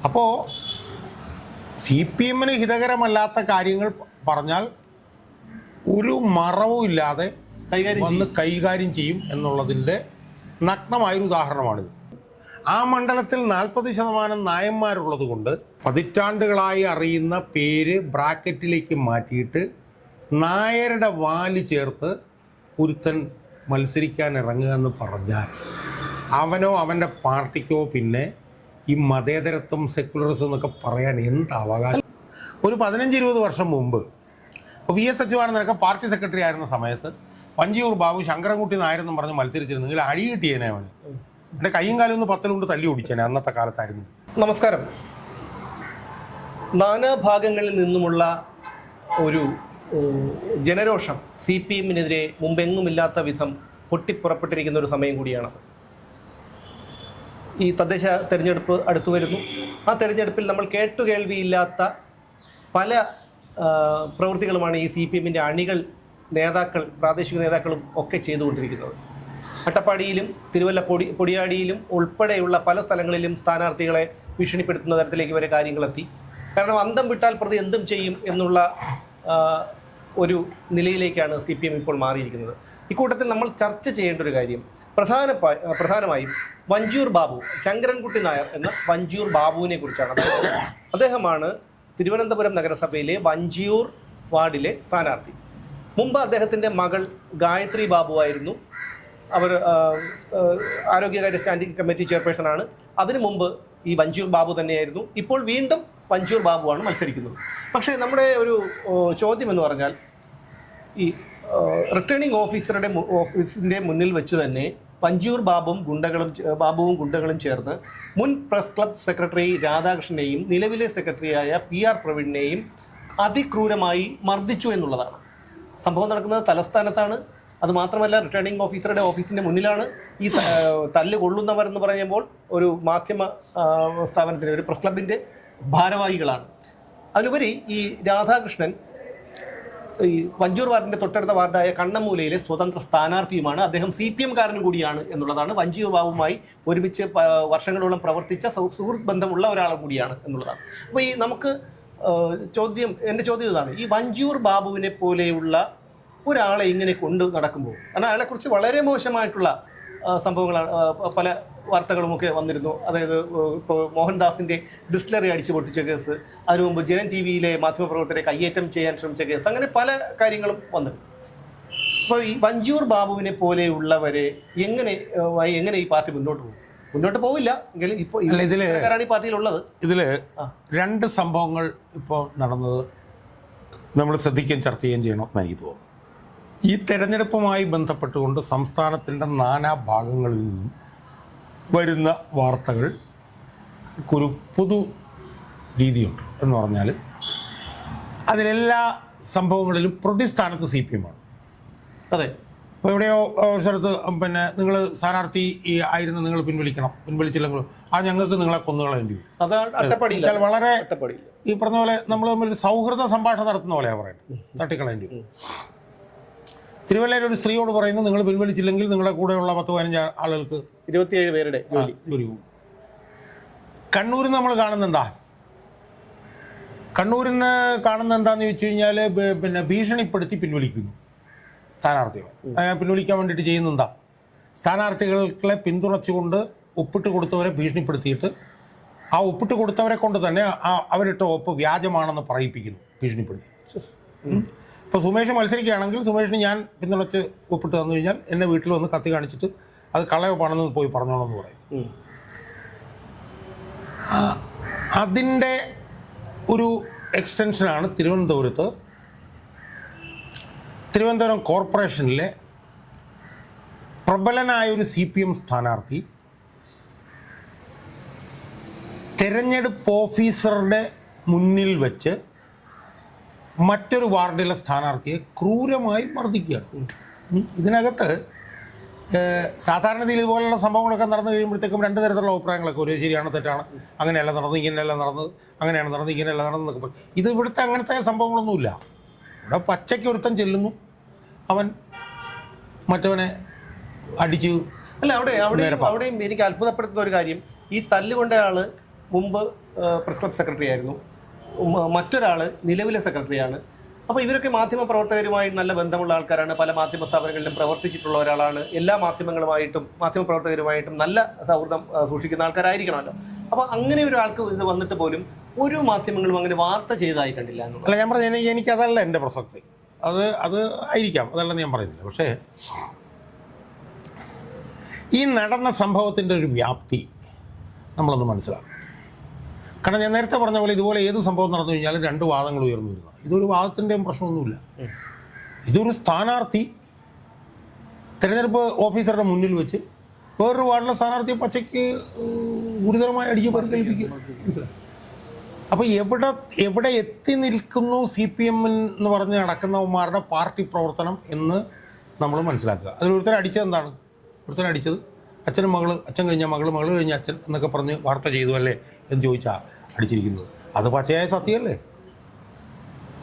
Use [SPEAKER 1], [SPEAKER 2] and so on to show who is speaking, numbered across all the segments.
[SPEAKER 1] അപ്പോൾ CPM ഹിതകരമല്ലാത്ത കാര്യങ്ങൾ പറഞ്ഞാൽ ഒരു മറവും ഇല്ലാതെ കൈകാര്യം ചെയ്യും എന്നുള്ളതിൻ്റെ നഗ്നമായൊരു ഉദാഹരണമാണിത്. ആ മണ്ഡലത്തിൽ 40% നായന്മാരുള്ളത് കൊണ്ട് പതിറ്റാണ്ടുകളായി അറിയുന്ന പേര് ബ്രാക്കറ്റിലേക്ക് മാറ്റിയിട്ട് നായരുടെ വാല് ചേർത്ത് ഒരുത്തൻ മത്സരിക്കാൻ ഇറങ്ങുക എന്ന് പറഞ്ഞാൽ അവനോ അവൻ്റെ പാർട്ടിക്കോ പിന്നെ ഈ മതേതരത്വം സെക്യുലറിസം എന്നൊക്കെ പറയാൻ എന്ത് അവകാശം? ഒരു 15-20 വർഷം മുമ്പ് ഇപ്പോൾ VS അച്യുതാനന്ദനൊക്കെ പാർട്ടി സെക്രട്ടറി ആയിരുന്ന സമയത്ത് വഞ്ചിയൂർ ബാബു ശങ്കരൻകുട്ടി നായരെന്നും പറഞ്ഞ് മത്സരിച്ചിരുന്നെങ്കിൽ അടി കിട്ടിയേനെ അവന്. എൻ്റെ കൈയും കാലും ഒന്ന് 10 കൊണ്ട് തല്ലി ഓടിച്ചേനെ അന്നത്തെ കാലത്തായിരുന്നു.
[SPEAKER 2] നമസ്കാരം. നാനാഭാഗങ്ങളിൽ നിന്നുമുള്ള ഒരു ജനരോഷം CPM-നെതിരെ മുമ്പെങ്ങുമില്ലാത്ത വിധം പൊട്ടിപ്പുറപ്പെട്ടിരിക്കുന്ന ഒരു സമയം കൂടിയാണ്. ഈ തദ്ദേശ തെരഞ്ഞെടുപ്പ് അടുത്തു വരുന്നു. ആ തെരഞ്ഞെടുപ്പിൽ നമ്മൾ കേട്ടുകേൾവിയില്ലാത്ത പല പ്രവൃത്തികളുമാണ് ഈ CPM-ൻ്റെ അണികൾ, നേതാക്കൾ, പ്രാദേശിക നേതാക്കളും ഒക്കെ ചെയ്തുകൊണ്ടിരിക്കുന്നത്. അട്ടപ്പാടിയിലും തിരുവല്ല പൊടിയാടിയിലും ഉൾപ്പെടെയുള്ള പല സ്ഥലങ്ങളിലും സ്ഥാനാർത്ഥികളെ ഭീഷണിപ്പെടുത്തുന്ന തരത്തിലേക്ക് വരെ കാര്യങ്ങളെത്തി. കാരണം അന്തം വിട്ടാൽ പ്രതി എന്തും ചെയ്യും എന്നുള്ള ഒരു നിലയിലേക്കാണ് CPM ഇപ്പോൾ മാറിയിരിക്കുന്നത്. ഇക്കൂട്ടത്തിൽ നമ്മൾ ചർച്ച ചെയ്യേണ്ട ഒരു കാര്യം പ്രധാനമായും വഞ്ചിയൂർ ബാബു, ശങ്കരൻകുട്ടി നായർ എന്ന വഞ്ചിയൂർ ബാബുവിനെ കുറിച്ചാണ്. അദ്ദേഹമാണ് തിരുവനന്തപുരം നഗരസഭയിലെ വഞ്ചിയൂർ വാർഡിലെ സ്ഥാനാർത്ഥി. മുമ്പ് അദ്ദേഹത്തിൻ്റെ മകൾ ഗായത്രി ബാബു ആയിരുന്നു. അവർ ആരോഗ്യകാര്യ സ്റ്റാൻഡിംഗ് കമ്മിറ്റി ചെയർപേഴ്സണാണ്. അതിനു മുമ്പ് ഈ വഞ്ചിയൂർ ബാബു തന്നെയായിരുന്നു. ഇപ്പോൾ വീണ്ടും വഞ്ചിയൂർ ബാബുവാണ് മത്സരിക്കുന്നത്. പക്ഷേ നമ്മുടെ ഒരു ചോദ്യം എന്ന് പറഞ്ഞാൽ, ഈ റിട്ടേണിംഗ് ഓഫീസിൻ്റെ മുന്നിൽ വെച്ച് തന്നെ വഞ്ചിയൂർ ബാബുവും ഗുണ്ടകളും ചേർന്ന് മുൻ പ്രസ് ക്ലബ് സെക്രട്ടറി രാധാകൃഷ്ണനെയും നിലവിലെ സെക്രട്ടറിയായ PR പ്രവീണിനെയും അതിക്രൂരമായി മർദ്ദിച്ചു എന്നുള്ളതാണ്. സംഭവം നടക്കുന്നത് തലസ്ഥാനത്താണ്. അതുമാത്രമല്ല, റിട്ടേണിംഗ് ഓഫീസിൻ്റെ മുന്നിലാണ് ഈ തല്ല് കൊള്ളുന്നവർ എന്ന് പറയുമ്പോൾ ഒരു മാധ്യമ സ്ഥാപനത്തിൻ്റെ, ഒരു പ്രസ് ക്ലബിൻ്റെ ഭാരവാഹികളാണ്. അതിലുപരി ഈ രാധാകൃഷ്ണൻ ഈ വഞ്ചൂർ വാർഡിൻ്റെ തൊട്ടടുത്ത വാർഡായ കണ്ണമൂലയിലെ സ്വതന്ത്ര സ്ഥാനാർത്ഥിയുമാണ്. അദ്ദേഹം CPM-കാരനും കൂടിയാണ് എന്നുള്ളതാണ്. വഞ്ചൂർ ബാബുവുമായി ഒരുമിച്ച് വർഷങ്ങളോളം പ്രവർത്തിച്ച സുഹൃത്ത് ബന്ധമുള്ള ഒരാളും കൂടിയാണ് എന്നുള്ളതാണ്. അപ്പോൾ ഈ നമുക്ക് എൻ്റെ ചോദ്യം ഇതാണ്: ഈ വഞ്ചൂർ ബാബുവിനെ പോലെയുള്ള ഒരാളെ ഇങ്ങനെ കൊണ്ട് നടക്കുമ്പോൾ, കാരണം അയാളെക്കുറിച്ച് വളരെ മോശമായിട്ടുള്ള സംഭവങ്ങളാണ്, പല വാർത്തകളുമൊക്കെ വന്നിരുന്നു. അതായത് ഇപ്പോൾ മോഹൻദാസിൻ്റെ ഡിസ്റ്റിലറി അടിച്ചു പൊട്ടിച്ച കേസ്, അതിനു മുമ്പ് ജനൻ TV-യിലെ മാധ്യമപ്രവർത്തകരെ കയ്യേറ്റം ചെയ്യാൻ ശ്രമിച്ച കേസ്, അങ്ങനെ പല കാര്യങ്ങളും വന്നിരുന്നു. അപ്പോൾ ഈ വഞ്ചൂർ ബാബുവിനെ പോലെയുള്ളവരെ എങ്ങനെ ഈ പാർട്ടി മുന്നോട്ട് പോവില്ല എങ്കിലും ഇപ്പോൾ ഈ പാർട്ടിയിലുള്ളത്.
[SPEAKER 1] ഇതിൽ 2 സംഭവങ്ങൾ ഇപ്പോൾ നടന്നത് നമ്മൾ ശ്രദ്ധിക്കുകയും ചർച്ച ചെയ്യുകയും ചെയ്യണമെന്ന് എനിക്ക് തോന്നുന്നു. ഈ തെരഞ്ഞെടുപ്പുമായി ബന്ധപ്പെട്ടുകൊണ്ട് സംസ്ഥാനത്തിൻ്റെ നാനാ ഭാഗങ്ങളിൽ നിന്നും വരുന്ന വാർത്തകൾ ഒരു പൊതു രീതിയുണ്ട്. എന്ന് പറഞ്ഞാൽ അതിലെല്ലാ സംഭവങ്ങളിലും പ്രതിസ്ഥാനത്ത് CPM-ആണ്.
[SPEAKER 2] അതെ.
[SPEAKER 1] അപ്പോൾ എവിടെയോ സ്ഥലത്ത് പിന്നെ നിങ്ങൾ സ്ഥാനാർത്ഥി ആയിരുന്നു, നിങ്ങൾ പിൻവലിച്ചില്ലെങ്കിൽ ഞങ്ങൾക്ക് നിങ്ങളെ കൊന്നുകളയേണ്ടി വരും. വളരെ ഈ പറഞ്ഞ പോലെ നമ്മൾ തമ്മിൽ സൗഹൃദ സംഭാഷണം നടത്തുന്ന പോലെയാണ് പറയുന്നത്, തട്ടിക്കളയേണ്ടി വരും. തിരുവല്ലയിൽ ഒരു സ്ത്രീയോട് പറയുന്നത്, നിങ്ങൾ പിൻവലിച്ചില്ലെങ്കിൽ നിങ്ങളുടെ കൂടെയുള്ള 10-15 ആളുകൾക്ക്
[SPEAKER 2] 27 പേരുടെ ജോലി
[SPEAKER 1] പോകും. കണ്ണൂരിൽ നമ്മൾ കാണുന്ന എന്താണെന്ന് ചോദിച്ചു കഴിഞ്ഞാൽ, പിന്നെ ഭീഷണിപ്പെടുത്തി പിൻവലിക്കുന്നു സ്ഥാനാർത്ഥികളെ. പിൻവലിക്കാൻ വേണ്ടിയിട്ട് ചെയ്യുന്ന എന്താ, സ്ഥാനാർത്ഥികളെ പിന്തുണച്ചുകൊണ്ട് ഒപ്പിട്ട് കൊടുത്തവരെ ഭീഷണിപ്പെടുത്തിയിട്ട് ആ ഒപ്പിട്ട് കൊടുത്തവരെ കൊണ്ട് തന്നെ അവരിട്ട ഒപ്പ് വ്യാജമാണെന്ന് പറയിപ്പിക്കുന്നു, ഭീഷണിപ്പെടുത്തി. ഇപ്പോൾ സുമേഷ് മത്സരിക്കുകയാണെങ്കിൽ സുമേഷിന് ഞാൻ പിന്തുണച്ച് ഒപ്പിട്ട് തന്നു കഴിഞ്ഞാൽ എന്നെ വീട്ടിൽ വന്ന് കത്തി കാണിച്ചിട്ട് അത് കളയപ്പാണെന്ന് പോയി പറഞ്ഞോളെന്ന് പറയും. അതിൻ്റെ ഒരു എക്സ്റ്റൻഷനാണ് തിരുവനന്തപുരം കോർപ്പറേഷനിലെ പ്രബലനായൊരു CPM സ്ഥാനാർത്ഥി തെരഞ്ഞെടുപ്പ് ഓഫീസറുടെ മുന്നിൽ വെച്ച് മറ്റൊരു വാർഡിലെ സ്ഥാനാർത്ഥിയെ ക്രൂരമായി മർദ്ദിക്കുകയാണ്. ഇതിനകത്ത് സാധാരണ ഇതുപോലുള്ള സംഭവങ്ങളൊക്കെ നടന്നു കഴിയുമ്പോഴത്തേക്കും 2 തരത്തിലുള്ള അഭിപ്രായങ്ങളൊക്കെ ഒരു ശരിയാണ്, തെറ്റാണ്, അങ്ങനെയല്ല നടന്നത്, ഇങ്ങനെയല്ല നടന്നത്, അങ്ങനെയാണ് നടന്നത്, ഇങ്ങനെയല്ല നടന്നതെന്നൊക്കെ പറയും. ഇത് ഇവിടുത്തെ അങ്ങനത്തെ സംഭവങ്ങളൊന്നുമില്ല. ഇവിടെ പച്ചയ്ക്ക് ഒരുത്തൻ ചെല്ലുന്നു, അവൻ മറ്റവനെ അടിച്ചു.
[SPEAKER 2] അല്ല, അവിടെയും എനിക്ക് അത്ഭുതപ്പെടുത്തുന്ന ഒരു കാര്യം, ഈ തല്ലുകൊണ്ട ആള് മുമ്പ് പ്രസ് ക്ലബ് സെക്രട്ടറി ആയിരുന്നു, മറ്റൊരാൾ നിലവിലെ സെക്രട്ടറിയാണ്. അപ്പോൾ ഇവരൊക്കെ മാധ്യമ പ്രവർത്തകരുമായി നല്ല ബന്ധമുള്ള ആൾക്കാരാണ്, പല മാധ്യമ സ്ഥാപനങ്ങളിലും പ്രവർത്തിച്ചിട്ടുള്ള ഒരാളാണ്, എല്ലാ മാധ്യമങ്ങളുമായിട്ടും മാധ്യമ പ്രവർത്തകരുമായിട്ടും നല്ല സൗഹൃദം സൂക്ഷിക്കുന്ന ആൾക്കാരായിരിക്കണമല്ലോ. അപ്പോൾ അങ്ങനെ ഒരാൾക്ക് ഇത് വന്നിട്ട് പോലും ഒരു മാധ്യമങ്ങളും അങ്ങനെ വാർത്ത ചെയ്തതായി കണ്ടില്ല എന്നുള്ളത്.
[SPEAKER 1] അല്ല, ഞാൻ പറഞ്ഞ എനിക്കതല്ല എൻ്റെ പ്രസക്തി, അത് ആയിരിക്കാം, അതല്ലെന്ന് ഞാൻ പറയുന്നില്ല. പക്ഷേ ഈ നടന്ന സംഭവത്തിൻ്റെ ഒരു വ്യാപ്തി നമ്മളൊന്ന് മനസ്സിലാക്കും. കാരണം ഞാൻ നേരത്തെ പറഞ്ഞ പോലെ ഇതുപോലെ ഏത് സംഭവം നടന്നു കഴിഞ്ഞാലും രണ്ട് വാദങ്ങൾ ഉയർന്നു വരുന്നത്. ഇതൊരു വാദത്തിൻ്റെയും പ്രശ്നമൊന്നുമില്ല. ഇതൊരു സ്ഥാനാർത്ഥി തിരഞ്ഞെടുപ്പ് ഓഫീസറുടെ മുന്നിൽ വെച്ച് വേറൊരു വാർഡിലെ സ്ഥാനാർത്ഥിയെ പച്ചയ്ക്ക് ഗുരുതരമായി അടിച്ച് പരിക്കേൽപ്പിക്കുക. മനസ്സിലായി? അപ്പോൾ എവിടെ എത്തി നിൽക്കുന്നു CPM എന്ന് പറഞ്ഞ് നടക്കുന്നവന്മാരുടെ പാർട്ടി പ്രവർത്തനം എന്ന് നമ്മൾ മനസ്സിലാക്കുക. അതിലൊരുത്തരം അടിച്ചത് എന്താണ്? ഒരുത്തരം അടിച്ചത് അച്ഛനും മകള്, അച്ഛൻ കഴിഞ്ഞ മകള്, മകള് കഴിഞ്ഞ അച്ഛൻ എന്നൊക്കെ പറഞ്ഞ് വാർത്ത ചെയ്തു അല്ലേ എന്ന് ചോദിച്ചാൽ അടിച്ചിരിക്കുന്നത്. അത് പച്ചയായ സത്യമല്ലേ?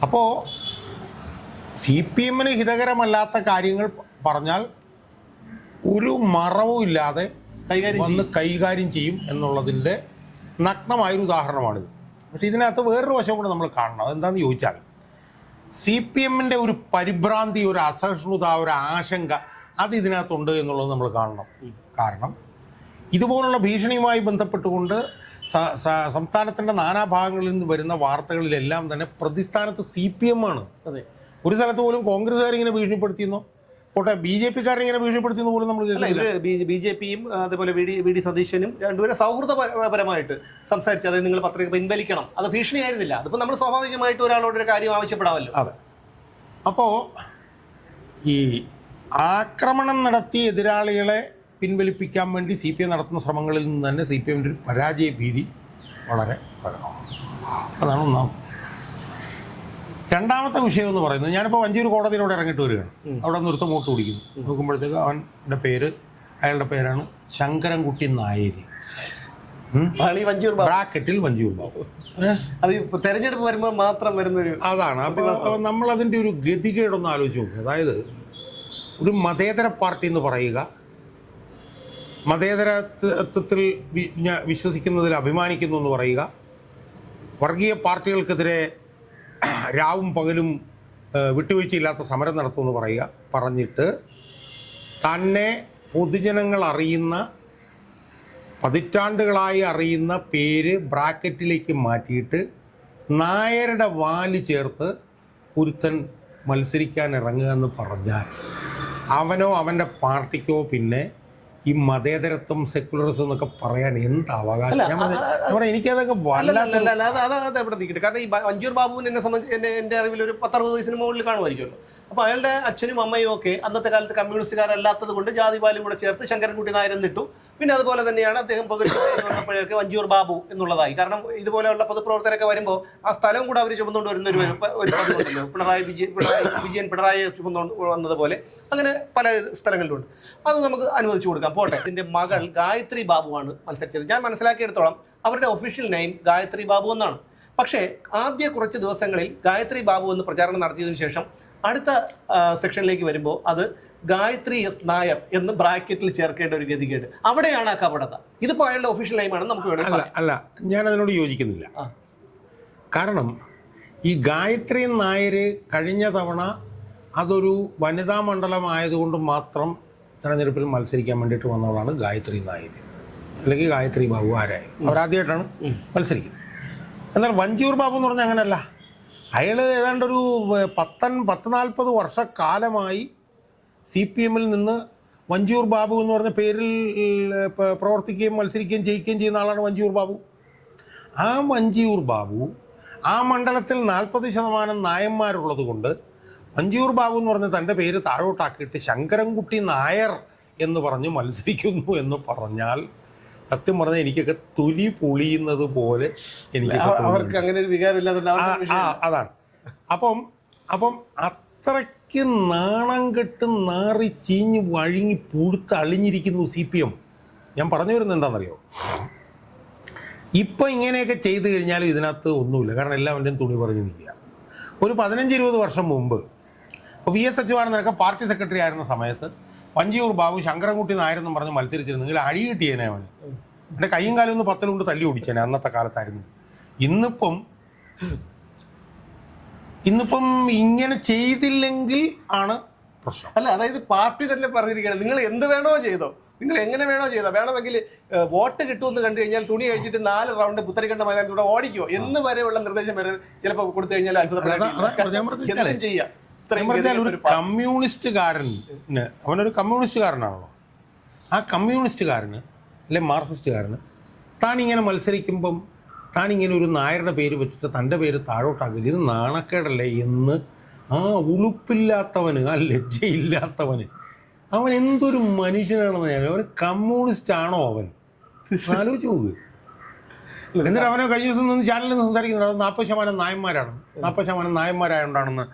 [SPEAKER 1] അപ്പോൾ CPM ഹിതകരമല്ലാത്ത കാര്യങ്ങൾ പറഞ്ഞാൽ ഒരു മറവും ഇല്ലാതെ കൈകാര്യം ചെയ്യും എന്നുള്ളതിൻ്റെ നഗ്നമായൊരു ഉദാഹരണമാണിത്. പക്ഷേ ഇതിനകത്ത് വേറൊരു വശം കൂടെ നമ്മൾ കാണണം. അതെന്താണെന്ന് ചോദിച്ചാൽ CPM ഒരു പരിഭ്രാന്തി, ഒരു അസഹിഷ്ണുത, ഒരു ആശങ്ക അത് ഇതിനകത്തുണ്ട് എന്നുള്ളത് നമ്മൾ കാണണം. കാരണം ഇതുപോലുള്ള ഭീഷണിയുമായി ബന്ധപ്പെട്ടുകൊണ്ട് സംസ്ഥാനത്തിൻ്റെ നാനാഭാഗങ്ങളിൽ നിന്ന് വരുന്ന വാർത്തകളിലെല്ലാം തന്നെ പ്രതിസ്ഥാനത്ത് CPM ആണ്.
[SPEAKER 2] അതെ,
[SPEAKER 1] ഒരു സ്ഥലത്ത് പോലും കോൺഗ്രസ്സുകാരിങ്ങനെ ഭീഷണിപ്പെടുത്തിയെന്നോ പോട്ടെ BJP-കാരിങ്ങനെ ഭീഷണിപ്പെടുത്തിയെന്ന് പോലും നമ്മൾ
[SPEAKER 2] BJP-യും അതേപോലെ VD സതീശനും രണ്ടുപേരും സൗഹൃദപരമായിട്ട് സംസാരിച്ച്, അതായത് നിങ്ങൾ പത്രിക പിൻവലിക്കണം, അത് ഭീഷണിയായിരുന്നില്ല. അതിപ്പോൾ നമ്മൾ സ്വാഭാവികമായിട്ട് ഒരാളോടൊരു കാര്യം ആവശ്യപ്പെടാമല്ലോ.
[SPEAKER 1] അതെ. അപ്പോൾ ഈ ആക്രമണം നടത്തി എതിരാളികളെ പിൻവലിപ്പിക്കാൻ വേണ്ടി CPM നടത്തുന്ന ശ്രമങ്ങളിൽ നിന്ന് തന്നെ CPM ഒരു പരാജയ ഭീതി വളരെ പ്രകടമാണ്. അതാണ് ഒന്നാമത്തെ. രണ്ടാമത്തെ വിഷയം എന്ന് പറയുന്നത്, ഞാനിപ്പോൾ വഞ്ചിയൂർ കോടതിയിലൂടെ ഇറങ്ങിയിട്ട് വരികയാണ്. അവിടെ നിർത്തം മൂട്ട് പിടിക്കുന്നു. നോക്കുമ്പോഴത്തേക്ക് അയാളുടെ പേരാണ് ശങ്കരൻകുട്ടി നായരി, ബ്രാക്കറ്റിൽ വഞ്ചിയൂർ ബാബു.
[SPEAKER 2] അത് തെരഞ്ഞെടുപ്പ് വരുമ്പോൾ മാത്രം വരുന്നൊരു അതാണ്.
[SPEAKER 1] അപ്പോൾ നമ്മളതിൻ്റെ ഒരു ഗതികേടൊന്ന് ആലോചിച്ച് നോക്കുക. അതായത് ഒരു മതേതര പാർട്ടി എന്ന് പറയുക, മതേതരത്വത്തിൽ വിശ്വസിക്കുന്നതിൽ അഭിമാനിക്കുന്നു എന്ന് പറയുക, വർഗീയ പാർട്ടികൾക്കെതിരെ രാവും പകലും വിട്ടുവീഴ്ചയില്ലാത്ത സമരം നടത്തുമെന്ന് പറയുക, പറഞ്ഞിട്ട് തന്നെ പൊതുജനങ്ങൾ അറിയുന്ന, പതിറ്റാണ്ടുകളായി അറിയുന്ന പേര് ബ്രാക്കറ്റിലേക്ക് മാറ്റിയിട്ട് നായരുടെ വാല് ചേർത്ത് ഒരുത്തൻ മത്സരിക്കാൻ ഇറങ്ങുക എന്ന് പറഞ്ഞാൽ അവനോ അവൻ്റെ പാർട്ടിക്കോ പിന്നെ ഈ മതേതരത്വം, സെക്കുലറിസം എന്നൊക്കെ പറയാൻ എന്ത് അവകാശം? എനിക്കതൊക്കെ
[SPEAKER 2] വല്ലാതെ. കാരണം ഈ വഞ്ചൂർ ബാബുവിനെ എന്നെ സംബന്ധിച്ച് എൻ്റെ അറിവിൽ ഒരു 10-60 വയസ്സിന് മുകളിൽ കാണുമായിരിക്കുമല്ലോ. അപ്പോൾ അയാളുടെ അച്ഛനും അമ്മയും ഒക്കെ അന്നത്തെ കാലത്ത് കമ്മ്യൂണിസ്റ്റുകാരല്ലാത്തത് കൊണ്ട് ജാതിപാലും കൂടെ ചേർത്ത് ശങ്കരൻകുട്ടി നായരെന്ന് ഇട്ടു. പിന്നെ അതുപോലെ തന്നെയാണ് അദ്ദേഹം വന്നപ്പോഴൊക്കെ വഞ്ചൂർ ബാബു എന്നുള്ളതായി. കാരണം ഇതുപോലെയുള്ള പൊതുപ്രവർത്തകരൊക്കെ വരുമ്പോൾ ആ സ്ഥലം കൂടെ അവർ ചുമന്നുകൊണ്ട് വരുന്ന ഒരു പതിവുണ്ടല്ലോ. പിണറായി ചുമന്നുകൊണ്ട് വന്നതുപോലെ അങ്ങനെ പല സ്ഥലങ്ങളിലുണ്ട്. അത് നമുക്ക് അനുവദിച്ചു കൊടുക്കാം, പോട്ടെ. ഇതിൻ്റെ മകൾ ഗായത്രി ബാബുവാണ് മത്സരിച്ചത്. ഞാൻ മനസ്സിലാക്കിയെടുത്തോളം അവരുടെ ഒഫീഷ്യൽ നെയിം ഗായത്രി ബാബു എന്നാണ്. പക്ഷേ ആദ്യ കുറച്ച് ദിവസങ്ങളിൽ ഗായത്രി ബാബു എന്ന് പ്രചാരണം നടത്തിയതിനു ശേഷം അടുത്ത സെക്ഷനിലേക്ക് വരുമ്പോൾ അത് ഗായത്രി എസ് നായർ എന്ന് ബ്രാക്കറ്റിൽ ചേർക്കേണ്ട ഒരു ഗതികേട്. അവിടെയാണ് ആ കപടത. ഇതിപ്പോൾ അയാളുടെ ഒഫീഷ്യൽ നെയിമാണെന്ന് നമുക്ക്
[SPEAKER 1] അല്ല, ഞാൻ അതിനോട് യോജിക്കുന്നില്ല. കാരണം ഈ ഗായത്രി നായർ കഴിഞ്ഞ തവണ അതൊരു വനിതാ മണ്ഡലമായതുകൊണ്ട് മാത്രം തെരഞ്ഞെടുപ്പിൽ മത്സരിക്കാൻ വേണ്ടിയിട്ട് വന്നവളാണ് ഗായത്രി നായർ, അല്ലെങ്കിൽ ഗായത്രി ബാബു ആരായി. അവരാദ്യമായിട്ടാണ് മത്സരിക്കുന്നത്. എന്നാൽ വഞ്ചിയൂർ ബാബു എന്ന് പറഞ്ഞാൽ അങ്ങനെയല്ല. അയാൾ ഏതാണ്ടൊരു 10-40 വർഷക്കാലമായി CPM നിന്ന് വഞ്ചിയൂർ ബാബു എന്ന് പറഞ്ഞ പേരിൽ പ്രവർത്തിക്കുകയും മത്സരിക്കുകയും ജയിക്കുകയും ചെയ്യുന്ന ആളാണ് വഞ്ചിയൂർ ബാബു. ആ വഞ്ചിയൂർ ബാബു ആ മണ്ഡലത്തിൽ 40% നായന്മാരുള്ളത് കൊണ്ട് വഞ്ചിയൂർ ബാബു എന്ന് പറഞ്ഞ് തൻ്റെ പേര് താഴോട്ടാക്കിയിട്ട് ശങ്കരൻകുട്ടി നായർ എന്ന് പറഞ്ഞ് മത്സരിക്കുന്നു എന്ന് പറഞ്ഞാൽ സത്യം പറഞ്ഞാൽ എനിക്കൊക്കെ തൊലി പൊളിയുന്നത് പോലെ
[SPEAKER 2] അവർക്ക് അങ്ങനെ ഒരു വികാരമില്ലാതെ
[SPEAKER 1] അതാണ്. അപ്പം അത്രയ്ക്ക് നാണം കെട്ട് നാറി ചീഞ്ഞ് വഴുങ്ങി പുഴുത്ത് അളിഞ്ഞിരിക്കുന്നു CPM. ഞാൻ പറഞ്ഞു വരുന്നത് എന്താണെന്നറിയോ? ഇപ്പം ഇങ്ങനെയൊക്കെ ചെയ്തു കഴിഞ്ഞാലും ഇതിനകത്ത് ഒന്നുമില്ല. കാരണം എല്ലാവരുടെയും തുണി പറഞ്ഞു നിൽക്കുക. ഒരു 15-20 വർഷം മുമ്പ് ഇപ്പോൾ VS അച്യുതാനന്ദനൊക്കെ പാർട്ടി സെക്രട്ടറി ആയിരുന്ന സമയത്ത് വഞ്ചിയൂർ ബാബു ശങ്കരൻകുട്ടി നായരെന്നും പറഞ്ഞ് മത്സരിച്ചിരുന്നെങ്കിൽ അടി കിട്ടിയേനെ അവന്. എൻ്റെ കൈയും കാലും ഒന്ന് 10 കൊണ്ട് തല്ലി ഓടിച്ചേനെ അന്നത്തെ കാലത്തായിരുന്നു. ഇന്നിപ്പം ഇങ്ങനെ ചെയ്തില്ലെങ്കിൽ ആണ് പ്രശ്നം.
[SPEAKER 2] അല്ല, അതായത് പാർട്ടി തന്നെ പറഞ്ഞിരിക്കുകയാണ് നിങ്ങൾ എന്ത് വേണോ ചെയ്തോ, നിങ്ങൾ എങ്ങനെ വേണോ ചെയ്തോ, വേണമെങ്കിൽ വോട്ട് കിട്ടുമെന്ന് കണ്ടു കഴിഞ്ഞാൽ തുണി കഴിച്ചിട്ട് 4 റൗണ്ട് പുത്തരിക്കണ്ട മൈതാനത്തൂടെ ഓടിക്കോ എന്ന് വരെയുള്ള നിർദ്ദേശം വരെ ചിലപ്പോൾ കൊടുത്തു കഴിഞ്ഞാൽ അത്ഭുതം ചെയ്യാം.
[SPEAKER 1] ഒരു കമ്മ്യൂണിസ്റ്റുകാരന്, അവനൊരു കമ്മ്യൂണിസ്റ്റുകാരനാണല്ലോ, ആ കമ്മ്യൂണിസ്റ്റുകാരന് അല്ലെ മാർക്സിസ്റ്റുകാരന് താൻ ഇങ്ങനെ മത്സരിക്കുമ്പം താൻ ഇങ്ങനെ ഒരു നായരുടെ പേര് വെച്ചിട്ട് തൻ്റെ പേര് താഴോട്ടാക്കില്ല, ഇത് നാണക്കേടല്ലേ എന്ന് ആ ഉളുപ്പില്ലാത്തവന്, ആ ലജ്ജയില്ലാത്തവന്, അവൻ എന്തൊരു മനുഷ്യനാണെന്ന് ഞാൻ, അവൻ കമ്മ്യൂണിസ്റ്റ് ആണോ അവൻ? ആലോചിച്ച് നോക്ക്. എന്നിട്ട് അവനെ കഴിഞ്ഞ ദിവസം നിന്ന് ചാനലിൽ നിന്ന് സംസാരിക്കുന്നത് 40% നായന്മാരാണ്, 40% നായന്മാരായോണ്ടാണെന്ന്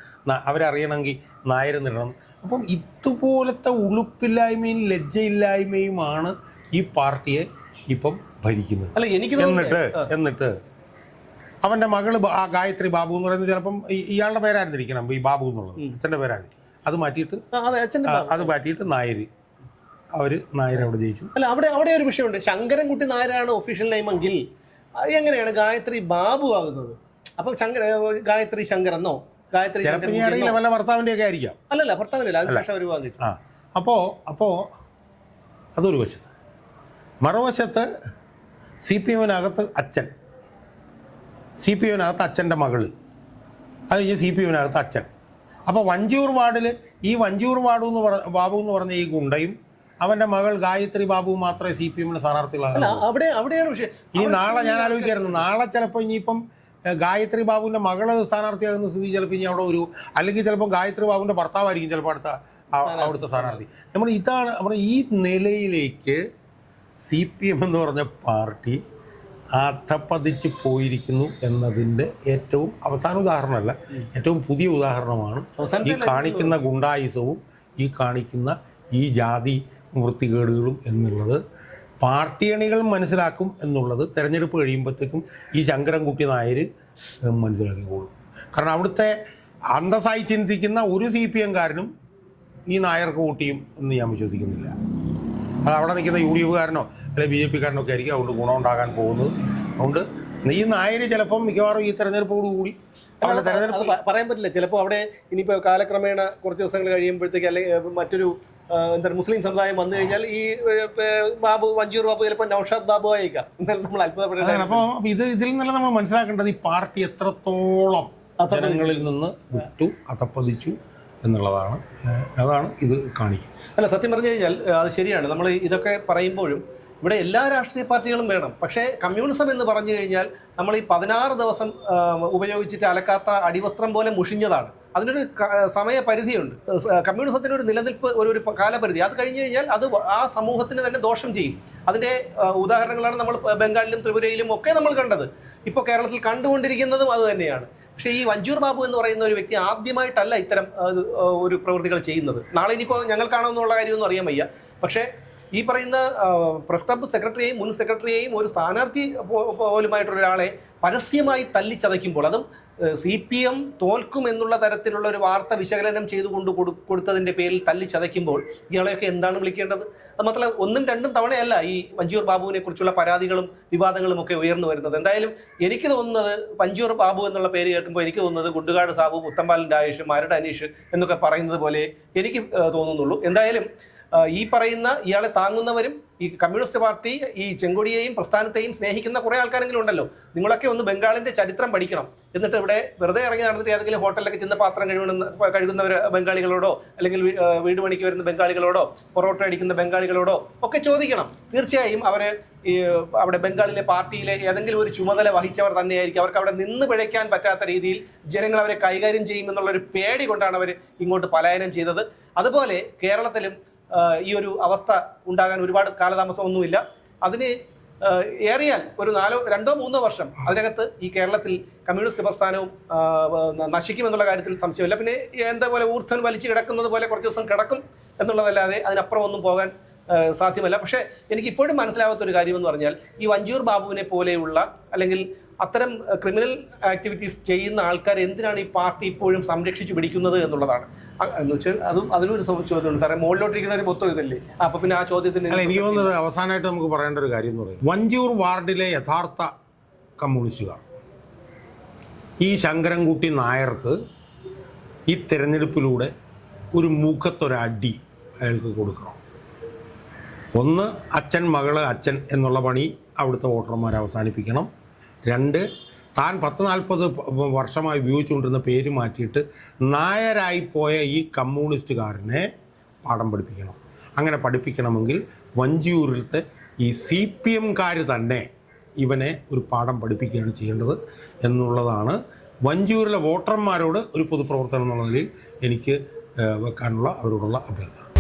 [SPEAKER 1] അവരറിയണമെങ്കിൽ നായരെന്നിടണം. അപ്പം ഇതുപോലത്തെ ഉളുപ്പില്ലായ്മയും ലജ്ജയില്ലായ്മയുമാണ് ഈ പാർട്ടിയെ ഇപ്പം ഭരിക്കുന്നത്. എന്നിട്ട് അവൻ്റെ മകള് ഗായത്രി ബാബു എന്ന് പറയുന്നത് ചിലപ്പം ഇയാളുടെ പേരായിരുന്നിരിക്കണം, ഈ ബാബു എന്നുള്ളത് അച്ഛൻ്റെ പേരായിരുന്നു, അത് മാറ്റിയിട്ട് നായര്, അവര് നായർ അവിടെ ജയിച്ചു.
[SPEAKER 2] അല്ല, അവിടെ ഒരു വിഷയമുണ്ട്. ശങ്കരൻകുട്ടി നായരാണ് ഒഫീഷ്യൽ നെയിം എങ്കിൽ എങ്ങനെയാണ് ഗായത്രി ബാബു ആകുന്നത്? അപ്പൊ ഗായത്രി ശങ്കരെന്നോ ഗായത്രി
[SPEAKER 1] വല്ല ഭർത്താവിൻ്റെ ഒക്കെ ആയിരിക്കാം.
[SPEAKER 2] അല്ലല്ല, ഭർത്താവിനല്ല, അതിനുശേഷം അവർ വാങ്ങിച്ചു.
[SPEAKER 1] അപ്പോ അതൊരു വശത്ത്. മറുവശത്ത് CPM-നകത്ത് അച്ഛൻ, CPM-നകത്ത് അച്ഛൻ്റെ മകള്, അത് കഴിഞ്ഞ് CPM-നകത്ത് അച്ഛൻ. അപ്പോൾ വഞ്ചിയൂർ വാർഡിൽ ഈ വഞ്ചിയൂർ ബാബു എന്ന് പറഞ്ഞ ഈ ഗുണ്ടയും അവൻ്റെ മകൾ ഗായത്രി ബാബു മാത്രമേ CPM-ന് സ്ഥാനാർത്ഥികളാകും.
[SPEAKER 2] അവിടെയാണ് വിഷയം.
[SPEAKER 1] ഇനി നാളെ ഞാൻ ആലോചിക്കായിരുന്നു, നാളെ ചിലപ്പോൾ ഇനിയിപ്പം ഗായത്രി ബാബുവിൻ്റെ മകള് സ്ഥാനാർത്ഥിയാകുന്ന സ്ഥിതി ചിലപ്പോൾ ഇനി അവിടെ ഒരു, അല്ലെങ്കിൽ ചിലപ്പോൾ ഗായത്രി ബാബുവിൻ്റെ ഭർത്താവായിരിക്കും ചിലപ്പോൾ അവിടുത്തെ സ്ഥാനാർത്ഥി. നമ്മുടെ ഈ നിലയിലേക്ക് CPM എന്ന് പറഞ്ഞ പാർട്ടി അധപ്പതിച്ച് പോയിരിക്കുന്നു എന്നതിൻ്റെ ഏറ്റവും അവസാന ഉദാഹരണമല്ല, ഏറ്റവും പുതിയ ഉദാഹരണമാണ് ഈ കാണിക്കുന്ന ഗുണ്ടായിസവും ഈ കാണിക്കുന്ന ഈ ജാതി വൃത്തികേടുകളും എന്നുള്ളത്. പാർട്ടി അണികൾ മനസ്സിലാക്കും എന്നുള്ളത് തെരഞ്ഞെടുപ്പ് കഴിയുമ്പോഴത്തേക്കും ഈ ശങ്കരൻകുട്ടി നായർ മനസ്സിലാക്കിക്കോളും. കാരണം അവിടുത്തെ അന്തസ്സായി ചിന്തിക്കുന്ന ഒരു CPM-കാരനും ഈ നായർക്ക് വോട്ട് ചെയ്യും എന്ന് ഞാൻ വിശ്വസിക്കുന്നില്ല. അത് അവിടെ നിൽക്കുന്ന UDF-കാരനോ അല്ലെങ്കിൽ BJP-കാരനോ ഒക്കെ ആയിരിക്കും അതുകൊണ്ട് ഗുണമുണ്ടാകാൻ പോകുന്നത്. അതുകൊണ്ട് ഈ നായര് ചിലപ്പം മിക്കവാറും ഈ തെരഞ്ഞെടുപ്പോടുകൂടി
[SPEAKER 2] പറയാൻ പറ്റില്ല. ചിലപ്പോൾ അവിടെ ഇനിയിപ്പോൾ കാലക്രമേണ കുറച്ച് ദിവസങ്ങൾ കഴിയുമ്പോഴത്തേക്ക് അല്ലെങ്കിൽ മറ്റൊരു എന്താണ് മുസ്ലിം സമുദായം വന്നു കഴിഞ്ഞാൽ ഈ വഞ്ചിയൂർ ബാബു ചിലപ്പോൾ നൗഷാദ് ബാബു ആയേക്കാം. നമ്മൾ അത്ഭുതപ്പെടുന്നത്.
[SPEAKER 1] അപ്പോൾ ഇതിൽ നിന്നല്ല നമ്മൾ മനസ്സിലാക്കേണ്ടത് ഈ പാർട്ടി എത്രത്തോളം ജനങ്ങളിൽ നിന്ന് വിട്ടു അധപ്പതിച്ചു എന്നുള്ളതാണ്. അതാണ് ഇത് കാണിക്കുന്നത്.
[SPEAKER 2] അല്ല, സത്യം പറഞ്ഞു കഴിഞ്ഞാൽ അത് ശരിയാണ്. നമ്മൾ ഇതൊക്കെ പറയുമ്പോഴും ഇവിടെ എല്ലാ രാഷ്ട്രീയ പാർട്ടികളും വേണം. പക്ഷേ കമ്മ്യൂണിസം എന്ന് പറഞ്ഞു കഴിഞ്ഞാൽ നമ്മൾ ഈ 16 ദിവസം ഉപയോഗിച്ചിട്ട് അലക്കാത്ത അടിവസ്ത്രം പോലെ മുഷിഞ്ഞതാണ്. അതിനൊരു സമയപരിധിയുണ്ട്. കമ്മ്യൂണിസത്തിനൊരു നിലനിൽപ്പ് ഒരു കാലപരിധി. അത് കഴിഞ്ഞു കഴിഞ്ഞാൽ അത് ആ സമൂഹത്തിന് തന്നെ ദോഷം ചെയ്യും. അതിൻ്റെ ഉദാഹരണങ്ങളാണ് നമ്മൾ ബംഗാളിലും ത്രിപുരയിലും ഒക്കെ നമ്മൾ കണ്ടത്. ഇപ്പോൾ കേരളത്തിൽ കണ്ടുകൊണ്ടിരിക്കുന്നതും അത് തന്നെയാണ്. പക്ഷേ ഈ വഞ്ചിയൂർ ബാബു എന്ന് പറയുന്ന ഒരു വ്യക്തി ആദ്യമായിട്ടല്ല ഇത്തരം ഒരു പ്രവൃത്തികൾ ചെയ്യുന്നത്. നാളെ ഇനിയിപ്പോൾ ഞങ്ങൾക്കാണെന്നുള്ള കാര്യമൊന്നും അറിയാൻ വയ്യ. പക്ഷേ ഈ പറയുന്ന പ്രസ് ക്ലബ്ബ് സെക്രട്ടറിയെയും മുൻ സെക്രട്ടറിയെയും ഒരു സ്ഥാനാർത്ഥി പോലുമായിട്ടുള്ള ഒരാളെ പരസ്യമായി തല്ലിച്ചതയ്ക്കുമ്പോൾ, അതും CPM തോൽക്കും എന്നുള്ള തരത്തിലുള്ള ഒരു വാർത്ത വിശകലനം ചെയ്തുകൊണ്ട് കൊടുത്തതിൻ്റെ പേരിൽ തല്ലിച്ചതയ്ക്കുമ്പോൾ ഇയാളെയൊക്കെ എന്താണ് വിളിക്കേണ്ടത്? അത് മാത്രമല്ല 1ഉം 2ഉം തവണയല്ല ഈ വഞ്ചിയൂർ ബാബുവിനെ കുറിച്ചുള്ള പരാതികളും വിവാദങ്ങളും ഒക്കെ ഉയർന്നു വരുന്നത്. എന്തായാലും എനിക്ക് തോന്നുന്നത് വഞ്ചിയൂർ ബാബു എന്നുള്ള പേര് കേൾക്കുമ്പോൾ എനിക്ക് തോന്നുന്നത് ഗുണ്ടുകാട് സാബു, പുത്തമ്പാലൻ രാജേഷ്, മരട് അനീഷ് എന്നൊക്കെ പറയുന്നത് പോലെ എനിക്ക് തോന്നുന്നുള്ളൂ. എന്തായാലും ഈ പറയുന്ന ഇയാളെ താങ്ങുന്നവരും ഈ കമ്മ്യൂണിസ്റ്റ് പാർട്ടി ഈ ചെങ്കൊടിയെയും പ്രസ്ഥാനത്തെയും സ്നേഹിക്കുന്ന കുറേ ആൾക്കാരെങ്കിലും ഉണ്ടല്ലോ. നിങ്ങളൊക്കെ ഒന്ന് ബംഗാളിൻ്റെ ചരിത്രം പഠിക്കണം. എന്നിട്ട് ഇവിടെ വെറുതെ ഇറങ്ങി നടന്നിട്ട് ഏതെങ്കിലും ഹോട്ടലിലൊക്കെ ചെന്ന് പാത്രം കഴുകുന്നവർ ബംഗാളികളോടോ അല്ലെങ്കിൽ വീട് പണിക്ക് വരുന്ന ബംഗാളികളോടോ പൊറോട്ട അടിക്കുന്ന ബംഗാളികളോടോ ഒക്കെ ചോദിക്കണം. തീർച്ചയായും അവിടെ ബംഗാളിലെ പാർട്ടിയിലെ ഏതെങ്കിലും ഒരു ചുമതല വഹിച്ചവർ തന്നെയായിരിക്കും. അവർക്ക് അവിടെ നിന്ന് പിഴയ്ക്കാൻ പറ്റാത്ത രീതിയിൽ ജനങ്ങൾ അവരെ കൈകാര്യം ചെയ്യുമെന്നുള്ളൊരു പേടി കൊണ്ടാണ് അവർ ഇങ്ങോട്ട് പലായനം ചെയ്തത്. അതുപോലെ കേരളത്തിലും ഈ ഒരു അവസ്ഥ ഉണ്ടാകാൻ ഒരുപാട് കാലതാമസമൊന്നുമില്ല. അതിന് ഏറിയാൽ ഒരു 2-3 വർഷം അതിനകത്ത് ഈ കേരളത്തിൽ കമ്മ്യൂണിസ്റ്റ് പ്രസ്ഥാനവും നശിക്കുമെന്നുള്ള കാര്യത്തിൽ സംശയമില്ല. പിന്നെ എന്താ പോലെ ഊർധ്വൻ വലിച്ചു കിടക്കുന്നത് പോലെ കുറച്ച് ദിവസം കിടക്കും എന്നുള്ളതല്ലാതെ അതിനപ്പുറം ഒന്നും പോകാൻ സാധ്യമല്ല. പക്ഷേ എനിക്ക് ഇപ്പോഴും മനസ്സിലാവാത്തൊരു കാര്യമെന്ന് പറഞ്ഞാൽ ഈ വഞ്ചിയൂർ ബാബുവിനെ പോലെയുള്ള അല്ലെങ്കിൽ അത്തരം ക്രിമിനൽ ആക്ടിവിറ്റീസ് ചെയ്യുന്ന ആൾക്കാർ എന്തിനാണ് ഈ പാർട്ടി ഇപ്പോഴും സംരക്ഷിച്ചു പിടിക്കുന്നത് എന്നുള്ളതാണ്. എന്ന് വെച്ചാൽ അതിനൊരു ചോദ്യമുണ്ട് സാറേ, മുകളിലോട്ടിരിക്കുന്ന ഒരു മൊത്തം ഇതല്ലേ, അപ്പൊ പിന്നെ ആ ചോദ്യത്തിന്
[SPEAKER 1] എനിക്ക് തോന്നുന്നത് അവസാനമായിട്ട് നമുക്ക് പറയേണ്ട ഒരു കാര്യം എന്ന് പറയുന്നത്, വഞ്ചിയൂർ വാർഡിലെ യഥാർത്ഥ കമ്മ്യൂണിസ്റ്റുകാർ ഈ ശങ്കരൻകുട്ടി നായർക്ക് ഈ തിരഞ്ഞെടുപ്പിലൂടെ ഒരു മൂക്കത്തൊരടി അയാൾക്ക് കൊടുക്കണം. ഒന്ന്, അച്ഛൻ മകള് അച്ഛൻ എന്നുള്ള പണി അവിടുത്തെ വോട്ടർമാർ അവസാനിപ്പിക്കണം. രണ്ട്, താൻ 40-40 വർഷമായി ഉപയോഗിച്ചുകൊണ്ടിരുന്ന പേര് മാറ്റിയിട്ട് നായരായിപ്പോയ ഈ കമ്മ്യൂണിസ്റ്റുകാരനെ പാഠം പഠിപ്പിക്കണം. അങ്ങനെ പഠിപ്പിക്കണമെങ്കിൽ വഞ്ചിയൂരിലത്തെ ഈ CPM-കാർ തന്നെ ഇവനെ ഒരു പാഠം പഠിപ്പിക്കുകയാണ് ചെയ്യേണ്ടത് എന്നുള്ളതാണ് വഞ്ചിയൂരിലെ വോട്ടർമാരോട് ഒരു പൊതുപ്രവർത്തനം എന്നുള്ള നിലയിൽ എനിക്ക് വെക്കാനുള്ള അവരോടുള്ള അഭ്യർത്ഥന.